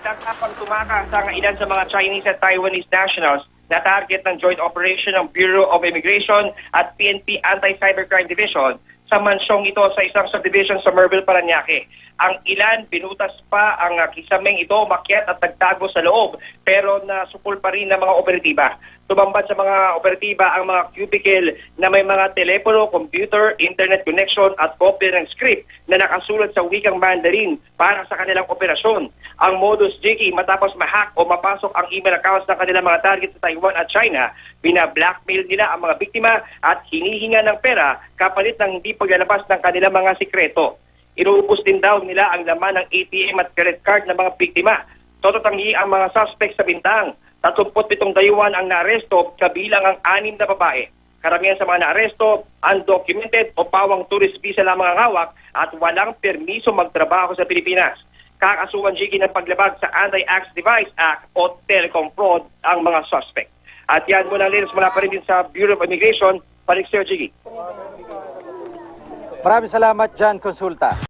Nagkapang tumakas ang ilan sa mga Chinese at Taiwanese nationals na target ng joint operation ng Bureau of Immigration at PNP Anti-Cybercrime Division sa mansyong ito sa isang subdivision sa Merville, Parañaque. Ang ilan, binutas pa ang kisameng ito, makyat at nagtago sa loob, pero nasukol pa rin ng mga operatiba. Tumambad sa mga operatiba ang mga cubicle na may mga telepono, computer, internet connection at kopya ng script na nakasulat sa wikang Mandarin para sa kanilang operasyon. Ang modus Jiki, matapos mahack o mapasok ang email accounts ng kanilang mga target sa Taiwan at China, bina-blackmail nila ang mga biktima at hinihinga ng pera kapalit ng hindi paglalabas ng kanilang mga sikreto. Inuubos din daw nila ang laman ng ATM at credit card ng mga biktima. Tototanggi ang mga suspect sa bintang. 37 dayuhan ang naaresto, kabilang ang 6 na babae. Karamihan sa mga naaresto, undocumented o pawang tourist visa lamang ang hawak at walang permiso magtrabaho sa Pilipinas. Kakasuhan Jiki ng paglabag sa Anti-Access Device Act o Telecom Fraud ang mga suspect. At yan muna ang latest mula pa rin din sa Bureau of Immigration. Balik Sir Jiki. Maraming salamat, John Consulta.